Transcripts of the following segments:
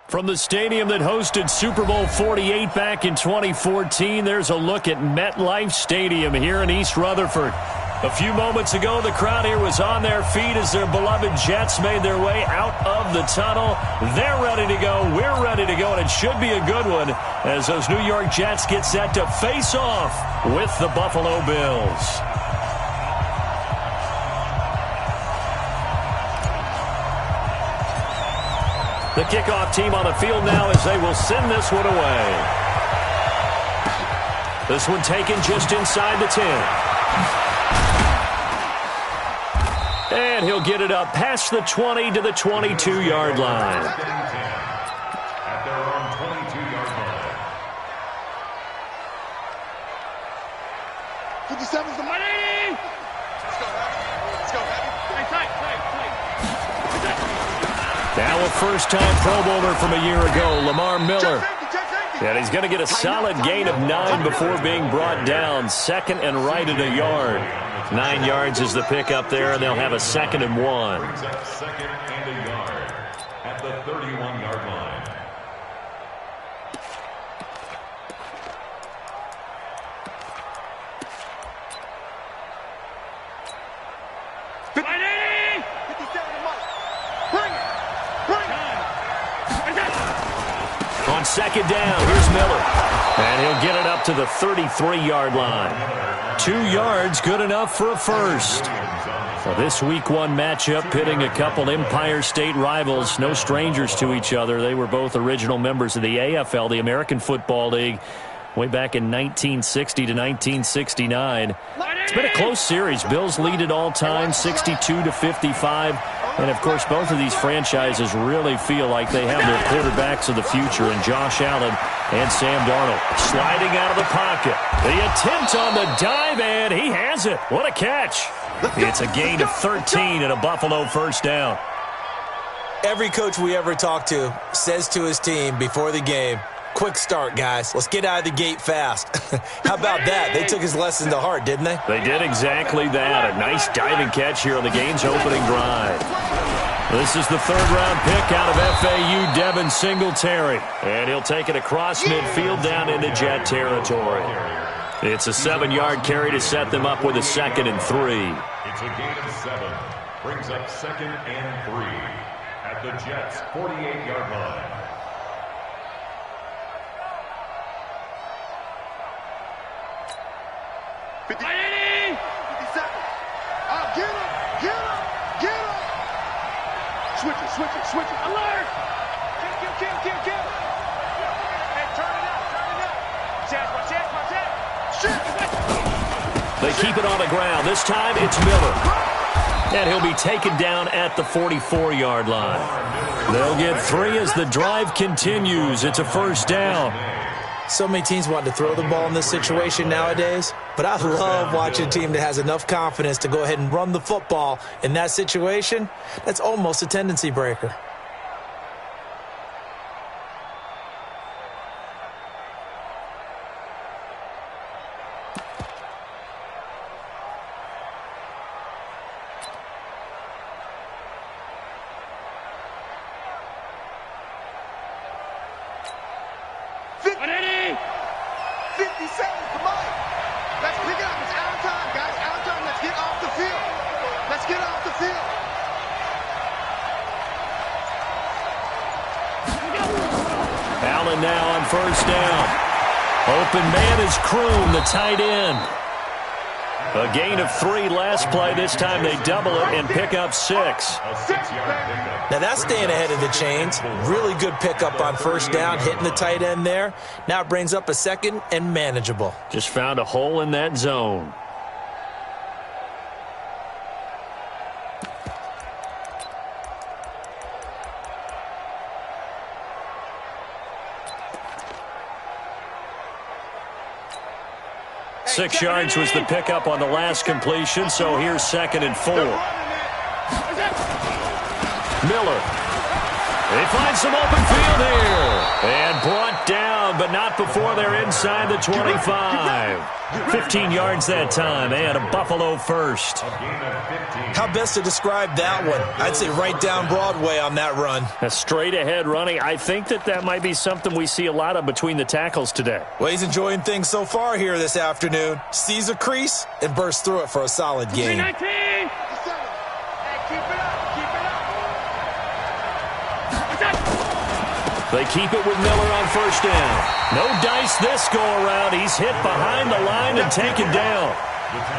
From the stadium that hosted Super Bowl 48 back in 2014, there's a look at MetLife Stadium here in East Rutherford. A few moments ago, the crowd here was on their feet as their beloved Jets made their way out of the tunnel. They're ready to go. We're ready to go, and it should be a good one as those New York Jets get set to face off with the Buffalo Bills. The kickoff team on the field now as they will send this one away. This one taken just inside the 10. And he'll get it up past the 20 to the 22-yard line. At their own 22-yard line. 57's the money! Let's go, Heavy. Let's go, Heavy. Tight. Now a first-time Pro Bowler from a year ago, Lamar Miller. And he's going to get a solid gain of 9 before being brought down. Second and right at a yard. 9 yards is the pickup there, and they'll have a 2nd and 1. Brings up 2nd and a yard at the 31-yard line. On second down, here's Miller. And he'll get it up to the 33-yard line. 2 yards, good enough for a first. So this Week 1 matchup pitting a couple Empire State rivals, no strangers to each other. They were both original members of the AFL, the American Football League, way back in 1960 to 1969. It's been a close series. Bills lead it all time, 62-55. And, of course, both of these franchises really feel like they have their quarterbacks of the future in Josh Allen and Sam Darnold. Sliding out of the pocket. The attempt on the dive, and he has it. What a catch. It's a gain of 13 and a Buffalo first down. Every coach we ever talk to says to his team before the game, quick start, guys. Let's get out of the gate fast. How about that? They took his lesson to heart, didn't they? They did exactly that. A nice diving catch here on the game's opening drive. This is the third-round pick out of FAU, Devin Singletary. And he'll take it across midfield down into Jet territory. It's a 7-yard carry to set them up with a 2nd and 3. It's a gain of 7. Brings up 2nd and 3 at the Jets' 48-yard line. Switch it. Alert! Kill. Hey, turn it up. Chance. They keep it on the ground. This time it's Miller. And he'll be taken down at the 44-yard line. They'll get 3 as the drive continues. It's a first down. So many teams want to throw the ball in this situation nowadays, but I love watching a team that has enough confidence to go ahead and run the football in that situation. That's almost a tendency breaker. Allen now on first down. Open man is Kroon, the tight end. A gain of 3 last play. This time they double it and pick up 6. A 6-yard pickup. Now that's staying ahead of the chains. Really good pickup on first down, hitting the tight end there. Now it brings up a 2nd and manageable. Just found a hole in that zone. Six yards was the pickup on the last completion, so here's 2nd and 4. Miller. They find some open field here. And brought down, but but not before they're inside the 25. 15 yards that time, and a Buffalo first. How best to describe that one? I'd say right down Broadway on that run. A straight-ahead running. I think that might be something we see a lot of between the tackles today. Well, he's enjoying things so far here this afternoon. Sees a crease and bursts through it for a solid gain. 19. They keep it with Miller on first down. No dice this go-around. He's hit behind the line and taken down.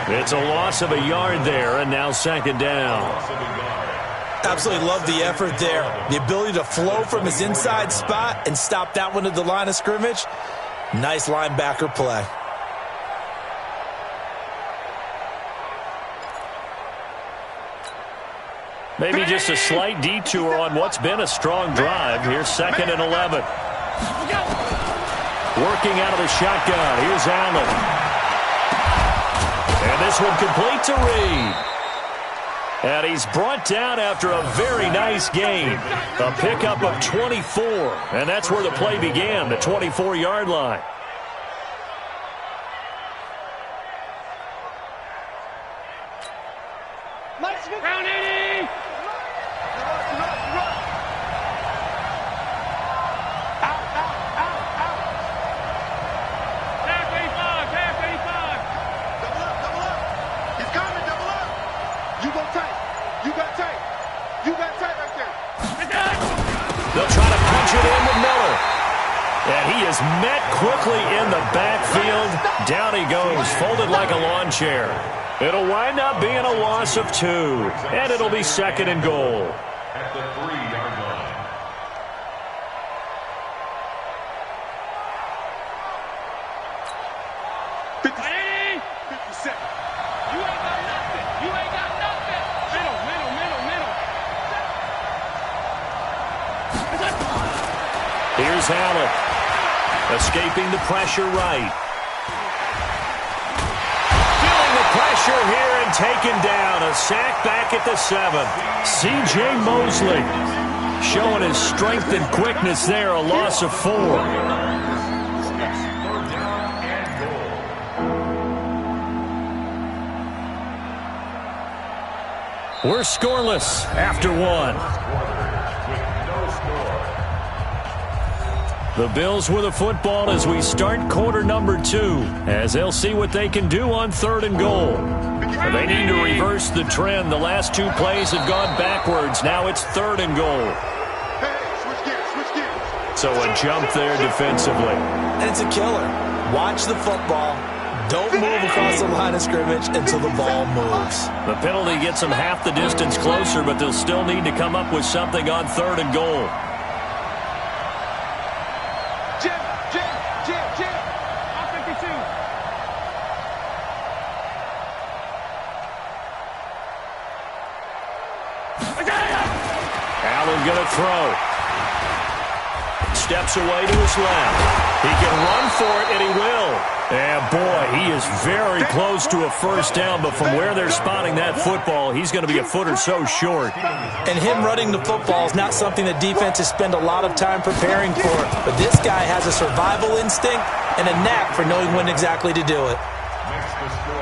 It's a loss of a yard there, and now second down. Absolutely love the effort there. The ability to flow from his inside spot and stop that one at the line of scrimmage. Nice linebacker play. Maybe just a slight detour on what's been a strong drive. Here's 2nd and 11. Working out of the shotgun. Here's Allen. And this one complete to Reed. And he's brought down after a very nice gain. A pickup of 24. And that's where the play began, the 24-yard line. Round 80. They'll try to punch it in with Miller. And he is met quickly in the backfield. Down he goes, folded like a lawn chair. It'll wind up being a loss of 2. And it'll be 2nd and goal. At the 3-yard line. Here's Allen. Escaping the pressure right. Feeling the pressure here and taken down. A sack back at the 7. C.J. Mosley showing his strength and quickness there. A loss of 4. We're scoreless after 1. The Bills with a football as we start quarter number 2, as they'll see what they can do on 3rd and goal. They need to reverse the trend. The last 2 plays have gone backwards. Now it's 3rd and goal. So a jump there defensively. And it's a killer. Watch the football. Don't move across the line of scrimmage until the ball moves. The penalty gets them half the distance closer, but they'll still need to come up with something on 3rd and goal. Allen gonna throw. Steps away to his left. He can run for it, and he will. And boy, he is very close to a first down, but from where they're spotting that football, he's going to be a foot or so short. And him running the football is not something that defenses spend a lot of time preparing for. But this guy has a survival instinct and a knack for knowing when exactly to do it.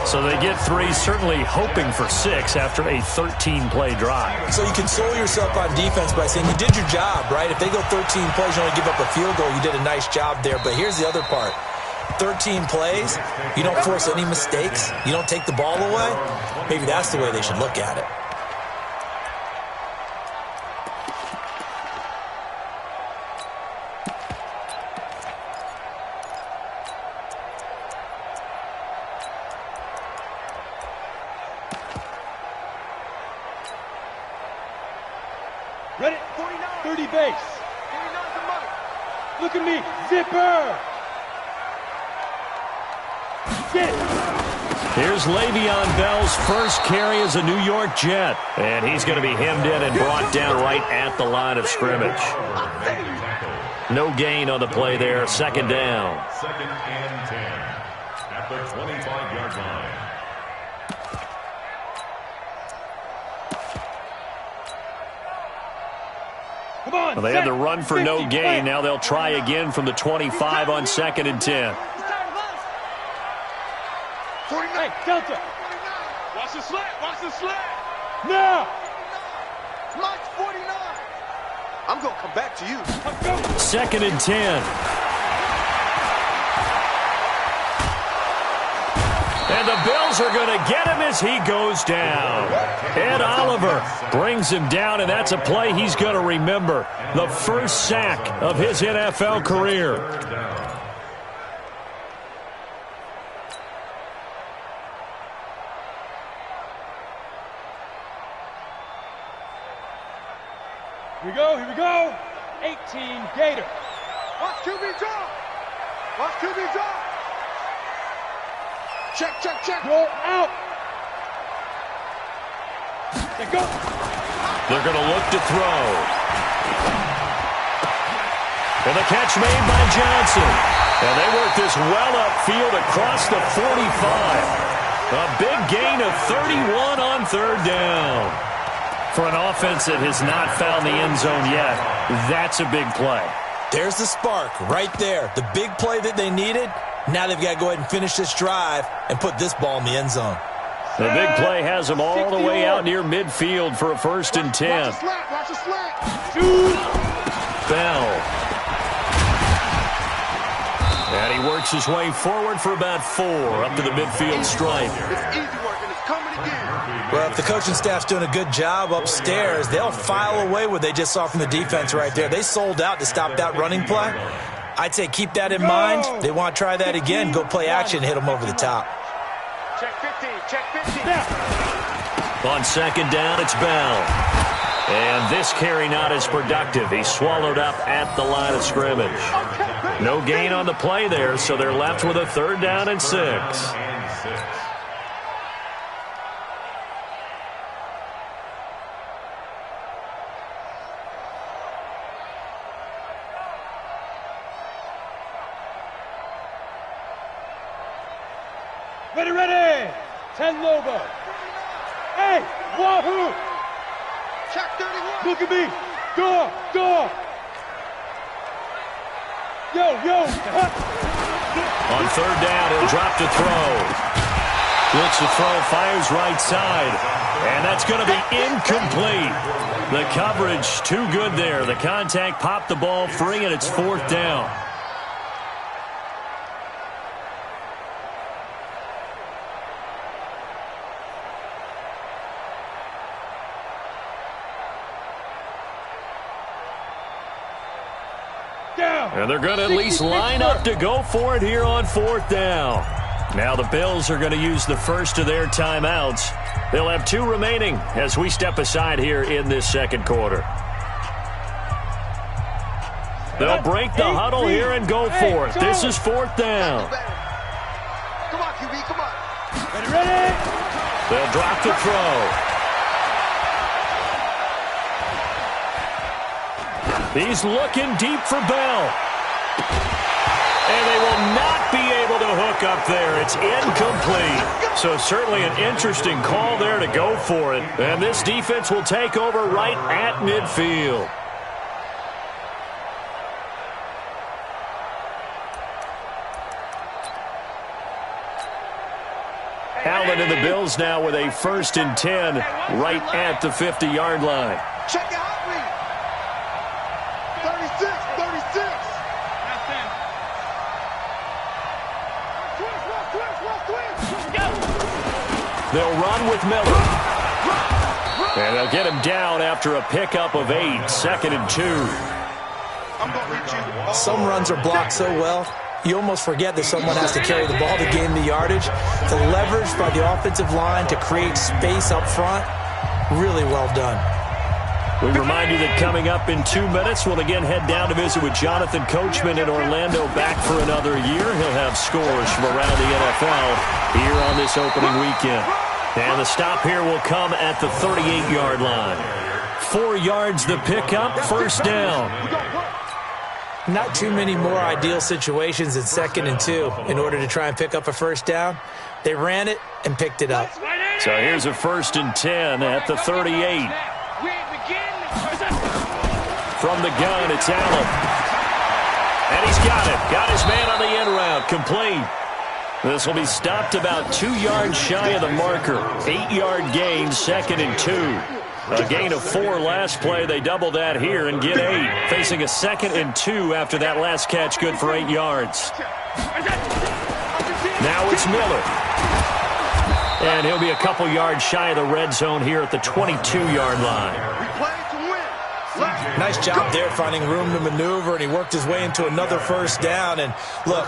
So they get 3, certainly hoping for 6 after a 13-play drive. So you console yourself on defense by saying you did your job, right? If they go 13 plays, you only give up a field goal, you did a nice job there. But here's the other part. 13 plays, you don't force any mistakes, you don't take the ball away. Maybe that's the way they should look at it. Ready? 30 base. Look at me. Zipper. Get it. Here's Le'Veon Bell's first carry as a New York Jet. And he's going to be hemmed in and brought down right at the line of scrimmage. No gain on the play there. Second down. 2nd and 10 at the 25-yard line. Well, they had the run for no gain. Now they'll try again from the 25 on 2nd and 10. 49. Hey, Delta. Watch the slant. Watch the slant. Now. Mike's 49. I'm going to come back to you. 2nd and 10. And the Bills are going to get him as he goes down. Ed Oliver brings him down, and that's a play he's going to remember. The first sack of his NFL career. Here we go. 18 Gator. Watch QB drop. Watch QB drop. Check. Roll out. They go. They're going to look to throw. And the catch made by Johnson. And they work this well upfield across the 45. A big gain of 31 on 3rd down. For an offense that has not found the end zone yet, that's a big play. There's the spark right there. The big play that they needed. Now they've got to go ahead and finish this drive and put this ball in the end zone. The big play has them all the way out near midfield for a 1st and 10. Watch the slant. Bell. And he works his way forward for about 4 up to the midfield stripe. It's easy work, and it's coming again. Well, if the coaching staff's doing a good job upstairs, they'll file away what they just saw from the defense right there. They sold out to stop that running play. I'd say keep that in mind. They want to try that again. Go play action, hit them over the top. Check 15. On 2nd down, it's Bell. And this carry not as productive. He's swallowed up at the line of scrimmage. No gain on the play there, so they're left with a 3rd down and 6. Ready. 10 Lobo. Hey, Wahoo. Check 31. Look at me. Go. Yo. On 3rd down, he'll drop to throw. Looks to throw, fires right side. And that's going to be incomplete. The coverage too good there. The contact popped the ball free, and it's 4th down. And they're going to at least line up to go for it here on 4th down. Now the Bills are going to use the first of their timeouts. They'll have 2 remaining as we step aside here in this 2nd quarter. They'll break the huddle here and go for it. This is 4th down. Come on, QB, come on. Ready? They'll drop to throw. He's looking deep for Bell. And they will not be able to hook up there. It's incomplete. So certainly an interesting call there to go for it. And this defense will take over right at midfield. Allen and the Bills now with a 1st and 10 right at the 50-yard line. Check out me. 36. They'll run with Miller. And they'll get him down after a pickup of 8, 2nd and 2. I'm going to reach you. Some runs are blocked so well, you almost forget that someone has to carry the ball to gain the yardage. The leverage by the offensive line to create space up front, really well done. We remind you that coming up in 2 minutes, we'll again head down to visit with Jonathan Coachman in Orlando, back for another year. He'll have scores from around the NFL here on this opening weekend. And the stop here will come at the 38-yard line. 4 yards the pickup, 1st down. Not too many more ideal situations in 2nd and 2 in order to try and pick up a 1st down. They ran it and picked it up. So here's a 1st and 10 at the 38. From the gun, it's Allen. And he's got it. Got his man on the end route. Complete. This will be stopped about 2 yards shy of the marker. 8-yard gain, 2nd and 2. A gain of 4 last play. They double that here and get 8. Facing a 2nd and 2 after that last catch, good for 8 yards. Now it's Miller. And he'll be a couple yards shy of the red zone here at the 22-yard line. Nice job there finding room to maneuver, and he worked his way into another first down. And look,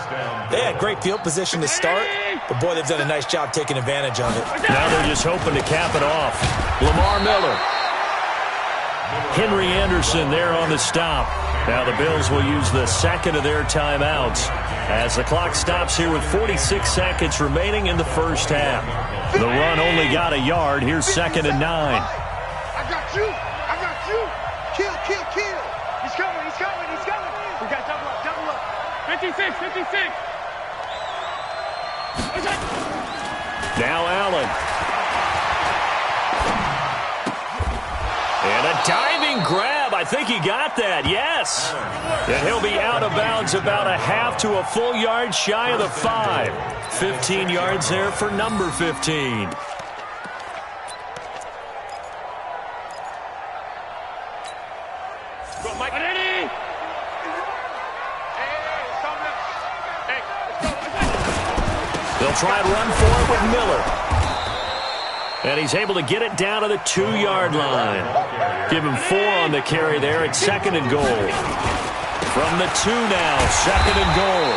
they had great field position to start, but boy, they've done a nice job taking advantage of it. Now they're just hoping to cap it off. Lamar Miller. Henry Anderson there on the stop. Now the Bills will use the second of their timeouts as the clock stops here with 46 seconds remaining in the first half. The run only got a yard. Here's 2nd and 9. I got you. I got you. Kill, kill, kill. He's coming, he's coming, he's coming. We got double up, double up. 56, 56. Now Allen. And a diving grab. I think he got that. Yes. And he'll be out of bounds about a half to a full yard shy of the 5. 15 yards there for number 15. They'll try and run for it with Miller. And he's able to get it down to the 2-yard line. Give him 4 on the carry there at 2nd and goal. From the 2 now, 2nd and goal.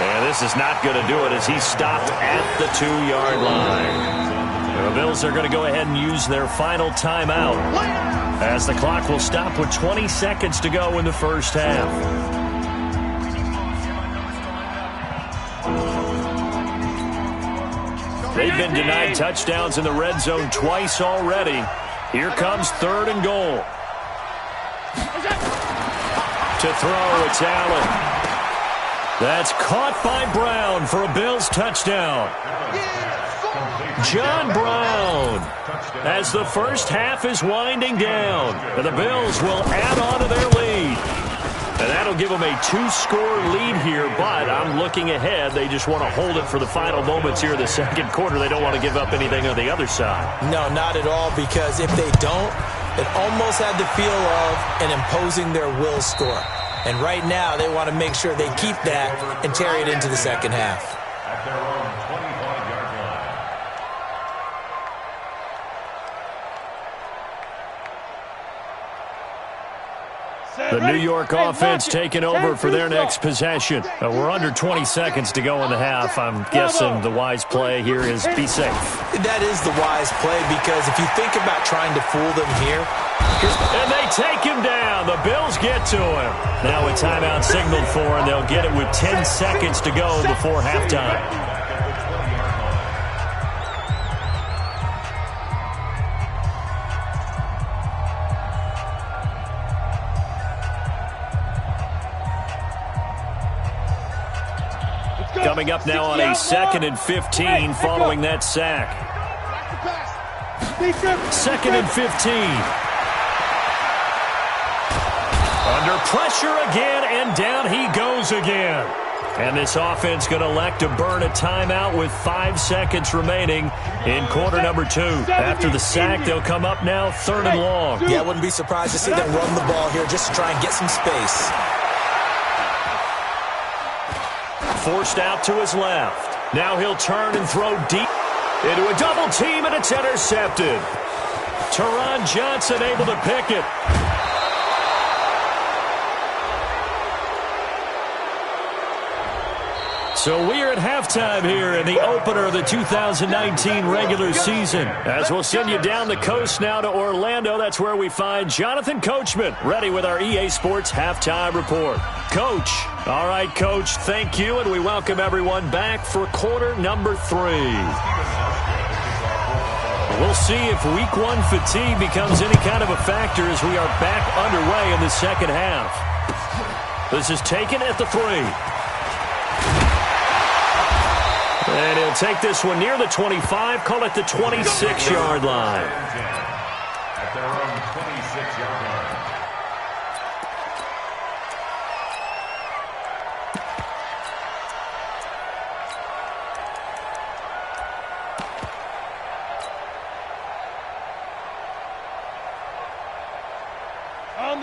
And this is not going to do it as he's stopped at the 2-yard line. The Bills are going to go ahead and use their final timeout as the clock will stop with 20 seconds to go in the first half. They've been denied touchdowns in the red zone twice already. Here comes 3rd and goal. To throw, it's Allen. That's caught by Brown for a Bills touchdown. John Brown, as the first half is winding down, and the Bills will add on to their lead. And that'll give them a 2-score lead here, but I'm looking ahead. They just want to hold it for the final moments here in the second quarter. They don't want to give up anything on the other side. No, not at all, because if they don't, it almost had the feel of an imposing their will score. And right now, they want to make sure they keep that and carry it into the second half. At their own 25-yard line. The New York offense taking over for their next possession. We're under 20 seconds to go in the half. I'm guessing the wise play here is be safe. That is the wise play, because if you think about trying to fool them here. And they take him down. The Bills get to him. Now a timeout signaled for, and they'll get it with 10 seconds to go before halftime. Coming up now on a 2nd and 15 following that sack. 2nd and 15. Under pressure again, and down he goes again. And this offense going to elect to burn a timeout with 5 seconds remaining in quarter number 2. After the sack, they'll come up now 3rd and long. Yeah, I wouldn't be surprised to see them run the ball here just to try and get some space. Forced out to his left. Now he'll turn and throw deep into a double team, and it's intercepted. Teron Johnson able to pick it. So we are at halftime here in the opener of the 2019 regular season. As we'll send you down the coast now to Orlando, that's where we find Jonathan Coachman, ready with our EA Sports halftime report. Coach. All right, Coach, thank you, and we welcome everyone back for quarter number 3. We'll see if week 1 fatigue becomes any kind of a factor as we are back underway in the second half. This is taken at the 3. And he'll take this one near the 25, call it the 26-yard line. At their own 26-yard line.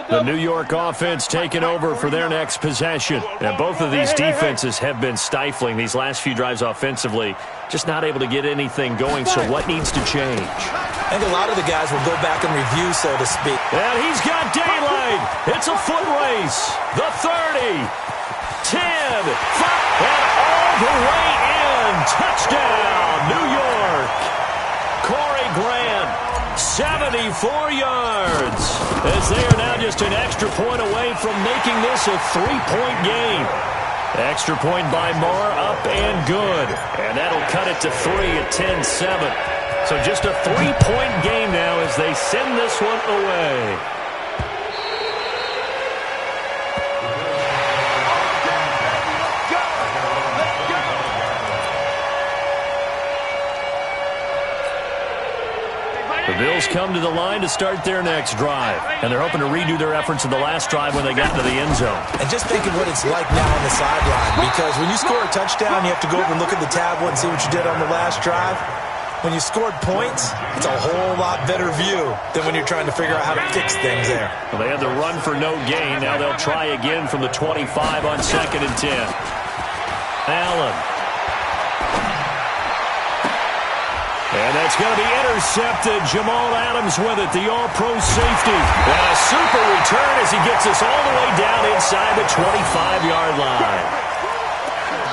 The New York offense taking over for their next possession. And both of these defenses have been stifling these last few drives offensively. Just not able to get anything going, so what needs to change? I think a lot of the guys will go back and review, so to speak. And he's got daylight. It's a foot race. The 30, 10, 5, and all the way in. Touchdown, New York. Corey Grant, 74 yards. As they are now just an extra point away from making this a 3-point game. Extra point by Moore, up and good. And that'll cut it to 3 at 10-7. So just a 3-point game now as they send this one away. The Bills come to the line to start their next drive. And they're hoping to redo their efforts in the last drive when they got into the end zone. And just thinking what it's like now on the sideline. Because when you score a touchdown, you have to go over and look at the tablet and see what you did on the last drive. When you scored points, it's a whole lot better view than when you're trying to figure out how to fix things there. Well, they had the run for no gain. Now they'll try again from the 25 on 2nd and 10. Allen. And that's going to be intercepted. Jamal Adams with it, the all-pro safety. And a super return as he gets us all the way down inside the 25-yard line.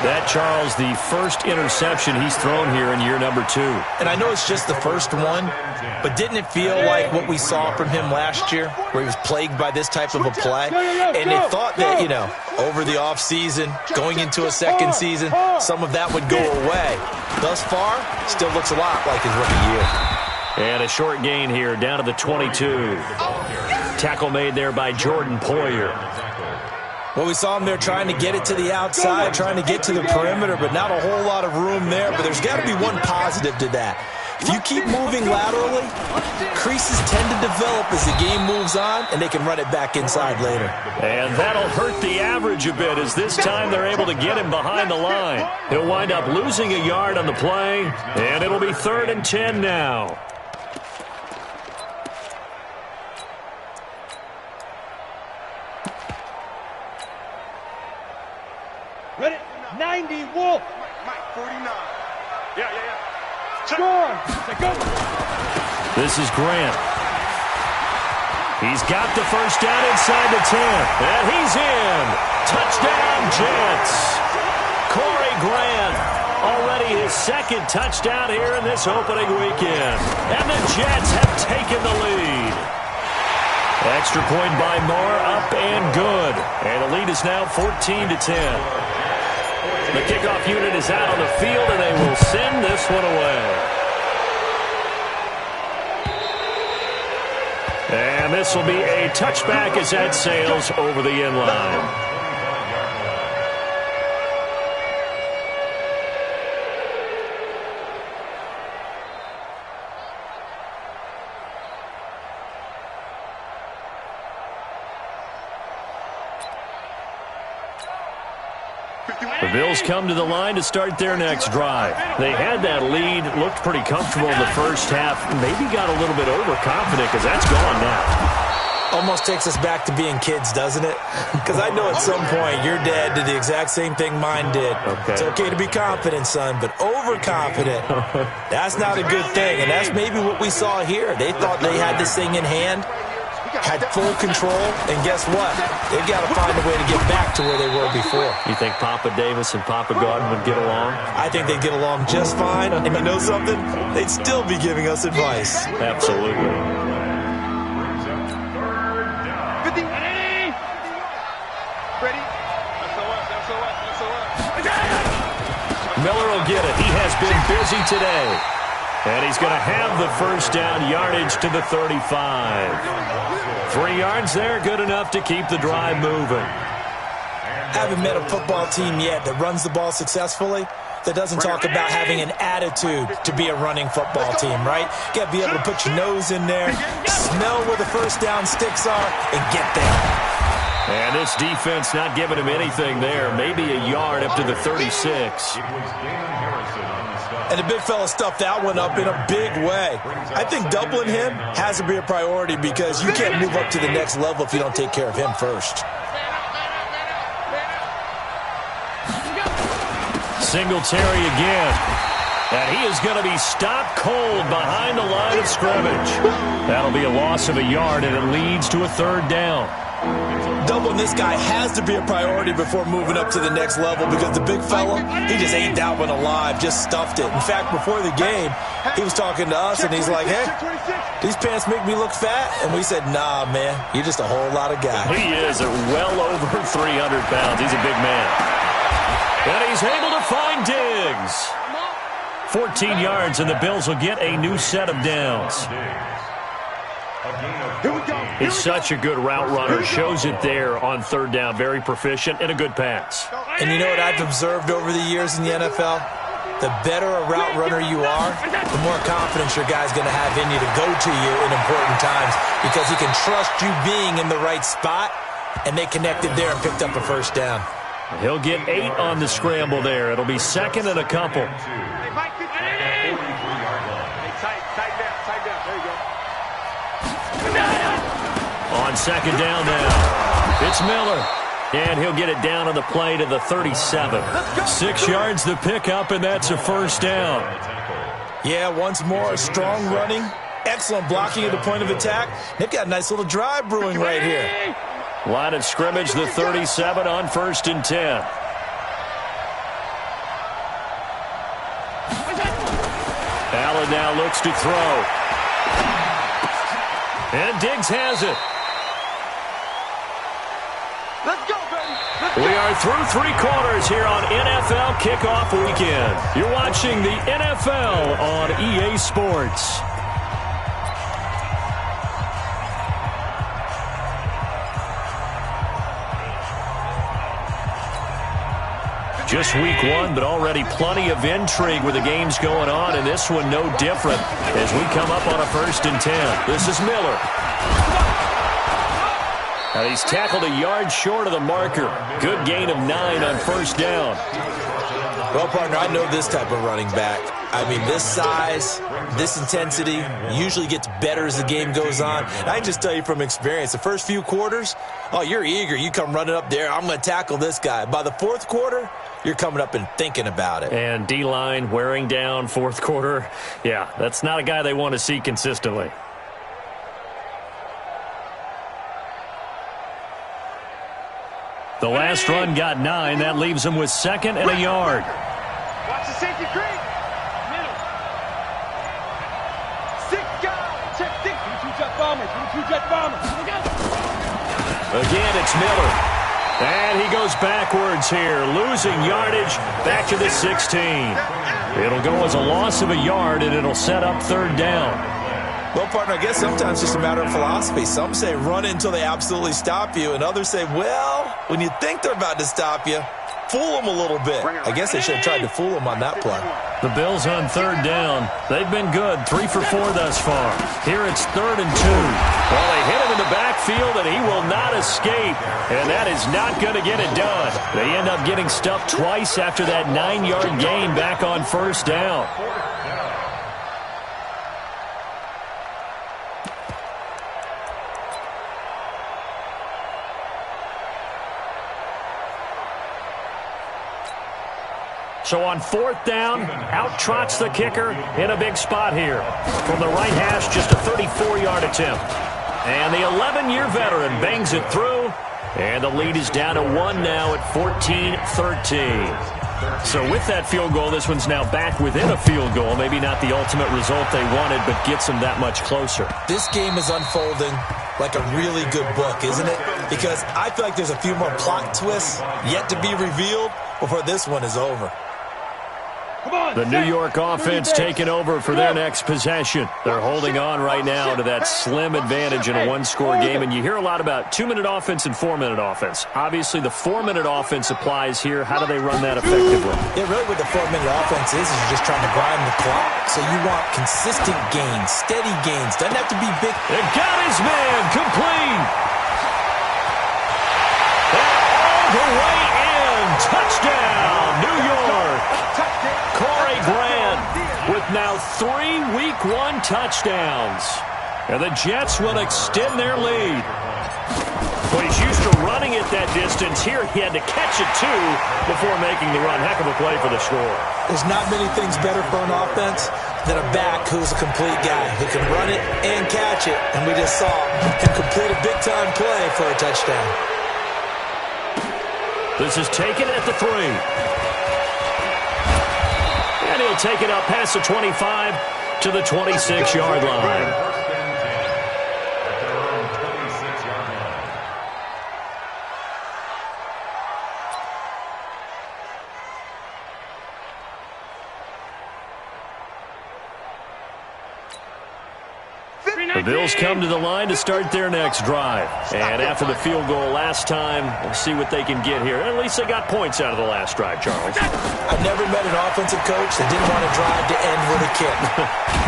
That, Charles, the first interception he's thrown here in year number 2. And I know it's just the first one, but didn't it feel like what we saw from him last year, where he was plagued by this type of a play? And they thought that, you know, over the offseason, going into a second season, some of that would go away. Thus far, still looks a lot like his rookie year. And a short gain here, down to the 22. Tackle made there by Jordan Poyer. Well, we saw him there trying to get it to the outside, trying to get to the perimeter, but not a whole lot of room there. But there's got to be one positive to that. If you keep moving laterally, creases tend to develop as the game moves on, and they can run it back inside later. And that'll hurt the average a bit, as this time they're able to get him behind the line. He'll wind up losing a yard on the play, and it'll be 3rd and 10 now. Ready? 90, Wolf. Mike, 49. Yeah. Score. This is Grant. He's got the first down inside the 10. And he's in. Touchdown, Jets. Corey Grant. Already his second touchdown here in this opening weekend. And the Jets have taken the lead. Extra point by Moore, up and good. And the lead is now 14-10. The kickoff unit is out on the field, and they will send this one away. And this will be a touchback as that sails over the end line. The Bills come to the line to start their next drive. They had that lead, looked pretty comfortable in the first half, maybe got a little bit overconfident because that's gone now. Almost takes us back to being kids, doesn't it? Because I know at some point your dad did the exact same thing mine did. Okay. It's okay to be confident, son, but overconfident, that's not a good thing. And that's maybe what we saw here. They thought they had this thing in hand, had full control, and guess what? They've got to find a way to get back to where they were before. You think Papa Davis and Papa Gordon would get along? I think they'd get along just fine, and you know something? They'd still be giving us advice. Absolutely. 50. Ready? Miller will get it. He has been busy today. And he's going to have the first down, yardage to the 35. 3 yards there, good enough to keep the drive moving. Haven't met a football team yet that runs the ball successfully, that doesn't talk about having an attitude to be a running football team, right? You got to be able to put your nose in there, smell where the first down sticks are, and get there. And this defense not giving him anything there. Maybe a yard up to the 36. And the big fella stuffed that one up in a big way. I think doubling him has to be a priority because you can't move up to the next level if you don't take care of him first. Singletary again. And he is going to be stopped cold behind the line of scrimmage. That'll be a loss of a yard, and it leads to a third down. Doubling this guy has to be a priority before moving up to the next level because the big fella, he just ate that one alive, just stuffed it. In fact, before the game, he was talking to us, and he's like, hey, these pants make me look fat? And we said, nah, man, you're just a whole lot of guy. He is well over 300 pounds. He's a big man. And he's able to find Diggs. 14 yards, and the Bills will get a new set of downs. He's such a good route runner. Shows it there on third down. Very proficient and a good pass. And you know what I've observed over the years in the NFL? The better a route runner you are, the more confidence your guy's going to have in you to go to you in important times because he can trust you being in the right spot, and they connected there and picked up a first down. He'll get 8 on the scramble there. It'll be second and a couple. On second down now, it's Miller. And he'll get it down on the play to the 37. 6 yards the pickup, and that's a first down. Yeah, once more, strong running, excellent blocking at the point of attack. They've got a nice little drive brewing right here. Line of scrimmage, the 37 on 1st and 10. Allen now looks to throw. And Diggs has it. Let's go, baby. We are through 3 quarters here on NFL Kickoff Weekend. You're watching the NFL on EA Sports. Just week 1, but already plenty of intrigue with the games going on, and this one no different as we come up on a 1st and 10. This is Miller. And he's tackled a yard short of the marker. Good gain of 9 on 1st down. Well, partner, I know this type of running back. I mean, this size, this intensity usually gets better as the game goes on. And I can just tell you from experience, the first few quarters, oh, you're eager. You come running up there, I'm going to tackle this guy. By the 4th quarter, you're coming up and thinking about it. And D-line wearing down 4th quarter. Yeah, that's not a guy they want to see consistently. The last run got 9. That leaves him with 2nd and a yard. Watch the safety creep. Middle. 6 guys. Check 6. 2 jet bombers. 2 jet bombers. Again, it's Miller. And he goes backwards here, losing yardage back to the 16. It'll go as a loss of a yard, and it'll set up 3rd down. Well, partner, I guess sometimes it's just a matter of philosophy. Some say run until they absolutely stop you, and others say, well, when you think they're about to stop you, fool them a little bit. I guess they should have tried to fool them on that play. The Bills on 3rd down. They've been good, 3 for 4 thus far. Here it's 3rd and 2. Well, they hit him in the backfield, and he will not escape, and that is not going to get it done. They end up getting stuffed twice after that 9-yard gain back on 1st down. So on 4th down, out trots the kicker in a big spot here. From the right hash, just a 34-yard attempt. And the 11-year veteran bangs it through. And the lead is down to 1 now at 14-13. So with that field goal, this one's now back within a field goal. Maybe not the ultimate result they wanted, but gets them that much closer. This game is unfolding like a really good book, isn't it? Because I feel like there's a few more plot twists yet to be revealed before this one is over. The New York offense taking over for their next possession. They're holding on right now to that slim advantage in a 1-score game. And you hear a lot about 2-minute offense and 4-minute offense. Obviously, the 4-minute offense applies here. How do they run that effectively? Yeah, really what the 4-minute offense is you're just trying to grind the clock. So you want consistent gains, steady gains. Doesn't have to be big. It got his man complete. All the way in. Touchdown, New York. Corey Grant with now 3 Week 1 touchdowns. And the Jets will extend their lead. Well, he's used to running it that distance. Here he had to catch it, too, before making the run. Heck of a play for the score. There's not many things better for an offense than a back who's a complete guy, who can run it and catch it. And we just saw him complete a big-time play for a touchdown. This is taken at the 3. And he'll take it up past the 25 to the 26-yard line. The Bills come to the line to start their next drive. And after the field goal last time, we'll see what they can get here. At least they got points out of the last drive, Charles. I've never met an offensive coach that didn't want to drive to end with a kick.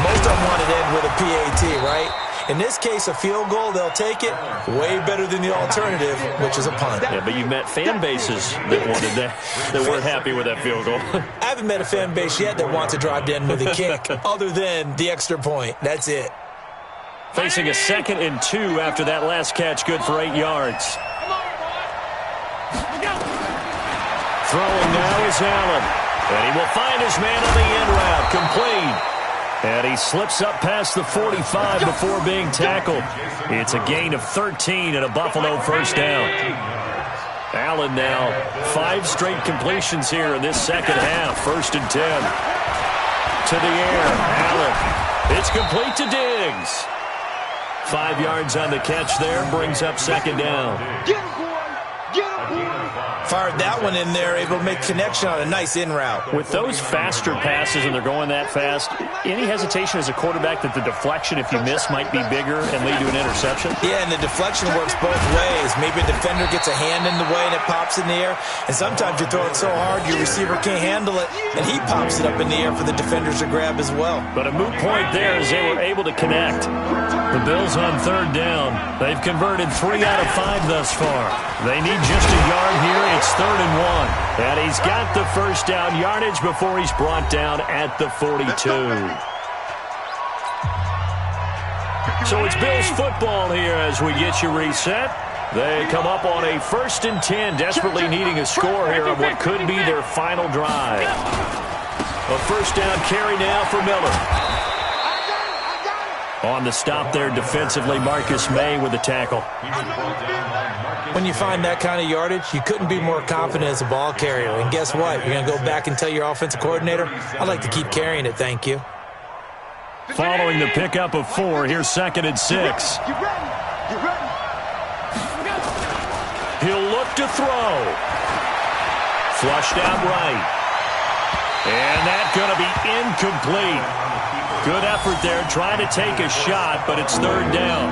Most of them want to end with a PAT, right? In this case, a field goal, they'll take it. Way better than the alternative, which is a punt. Yeah, but you've met fan bases that wanted that weren't happy with that field goal. I haven't met a fan base yet that wants to drive to end with a kick, other than the extra point. That's it. Facing a 2nd and 2 after that last catch, good for 8 yards. Throwing now is Allen. And he will find his man on the end route, complete. And he slips up past the 45 before being tackled. It's a gain of 13 and a Buffalo first down. Allen now 5 straight completions here in this second half. 1st and 10. To the air, Allen. It's complete to Diggs. 5 yards on the catch there, brings up 2nd down. Fired that one in there, able to make connection on a nice in route. With those faster passes and they're going that fast, any hesitation as a quarterback that the deflection, if you miss, might be bigger and lead to an interception? Yeah, and the deflection works both ways. Maybe a defender gets a hand in the way and it pops in the air, and sometimes you throw it so hard your receiver can't handle it, and he pops it up in the air for the defenders to grab as well. But a moot point there as they were able to connect. The Bills on 3rd down. They've converted 3 out of 5 thus far. They need just a yard here. It's 3rd and 1. And he's got the first down yardage before he's brought down at the 42. So it's Bills football here as we get you reset. They come up on a 1st and 10, desperately needing a score here on what could be their final drive. A first down carry now for Miller. On the stop there defensively, Marcus May with the tackle. When you find that kind of yardage, you couldn't be more confident as a ball carrier. And guess what? You're going to go back and tell your offensive coordinator, I'd like to keep carrying it, thank you. Following the pickup of 4, here's 2nd and 6. He'll look to throw. Flushed out right. And that's going to be incomplete. Good effort there, trying to take a shot, but it's 3rd down.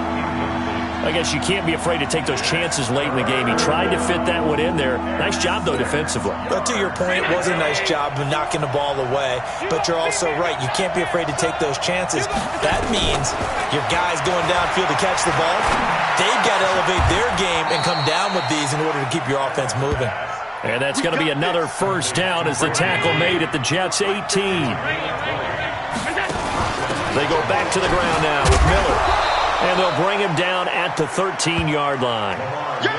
I guess you can't be afraid to take those chances late in the game. He tried to fit that one in there. Nice job, though, defensively. But to your point, it was a nice job of knocking the ball away. But you're also right. You can't be afraid to take those chances. That means your guys going downfield to catch the ball, they've got to elevate their game and come down with these in order to keep your offense moving. And that's going to be another first down as the tackle made at the Jets' 18. They go back to the ground now with Miller. And they'll bring him down at the 13-yard line.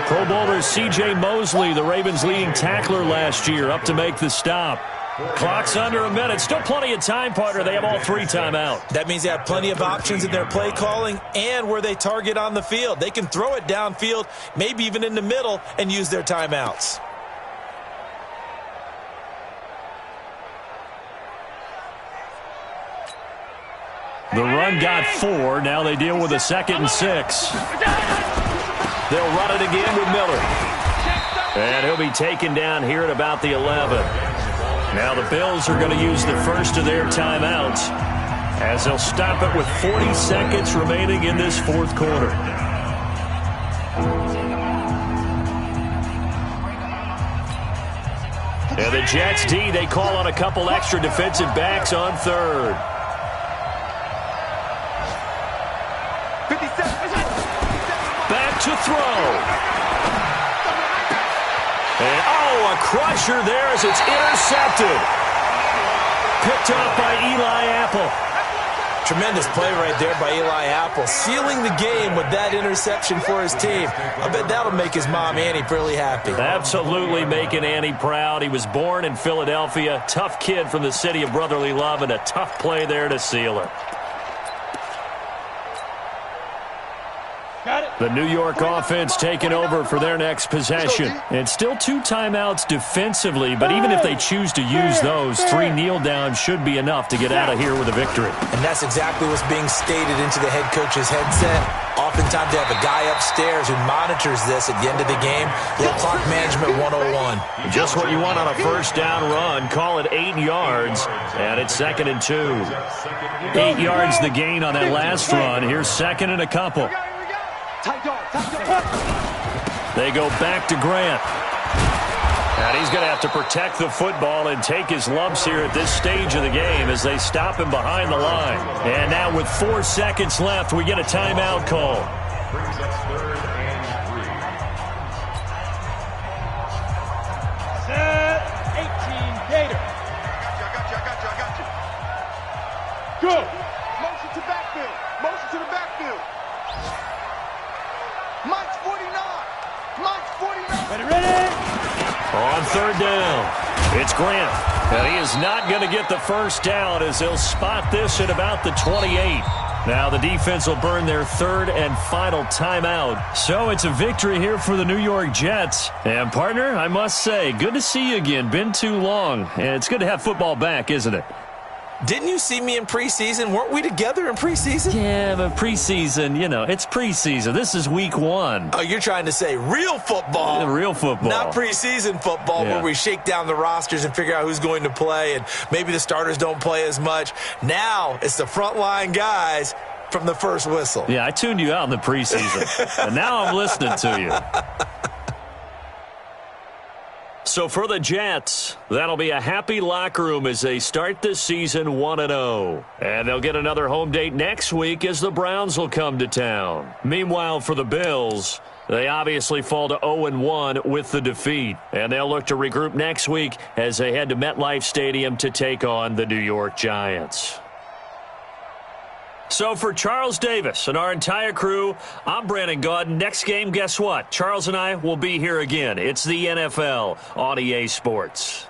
Pro Bowler C.J. Mosley, the Ravens' leading tackler last year, up to make the stop. Clock's under a minute. Still plenty of time, partner. They have all 3 timeouts. That means they have plenty of options in their play calling and where they target on the field. They can throw it downfield, maybe even in the middle, and use their timeouts. The run got 4. Now they deal with a 2nd and 6. They'll run it again with Miller. And he'll be taken down here at about the 11. Now the Bills are going to use the first of their timeouts as they'll stop it with 40 seconds remaining in this 4th quarter. And the Jets D, they call on a couple extra defensive backs on 3rd. Back to throw. And, a crusher there as it's intercepted. Picked picked off by Eli Apple. Tremendous play right there by Eli Apple, sealing the game with that interception for his team. I bet that'll make his mom, Annie, really happy. Absolutely making Annie proud. He was born in Philadelphia, tough kid from the city of brotherly love, and a tough play there to seal it. The New York offense taking over for their next possession. And still 2 timeouts defensively, but even if they choose to use those, 3 kneel downs should be enough to get out of here with a victory. And that's exactly what's being stated into the head coach's headset. Oftentimes they have a guy upstairs who monitors this at the end of the game. Little clock management 101. Just what you want on a first down run. Call it 8 yards, and it's 2nd and 2. 8 yards the gain on that last run. Here's 2nd and a couple. They go back to Grant. And he's going to have to protect the football and take his lumps here at this stage of the game as they stop him behind the line. And now with 4 seconds left, we get a timeout call. Brings us 3rd and 3. Set 18 Gator. I got you. Go. Motion to backfield. Motion to the backfield. Mike's 49. Mike's 49. Ready. On 3rd down, it's Grant. And he is not going to get the first down as he'll spot this at about the 28. Now the defense will burn their 3rd and final timeout. So it's a victory here for the New York Jets. And partner, I must say, good to see you again. Been too long. And it's good to have football back, isn't it? Didn't you see me in preseason? Weren't we together in preseason? Yeah, but preseason, you know, it's preseason. This is week 1. Oh, you're trying to say real football. Yeah, real football. Not preseason football where we shake down the rosters and figure out who's going to play, and maybe the starters don't play as much. Now it's the frontline guys from the first whistle. Yeah, I tuned you out in the preseason, and now I'm listening to you. So for the Jets, that'll be a happy locker room as they start this season 1-0. And they'll get another home date next week as the Browns will come to town. Meanwhile, for the Bills, they obviously fall to 0-1 with the defeat. And they'll look to regroup next week as they head to MetLife Stadium to take on the New York Giants. So for Charles Davis and our entire crew, I'm Brandon Gaudin. Next game, guess what? Charles and I will be here again. It's the NFL on EA Sports.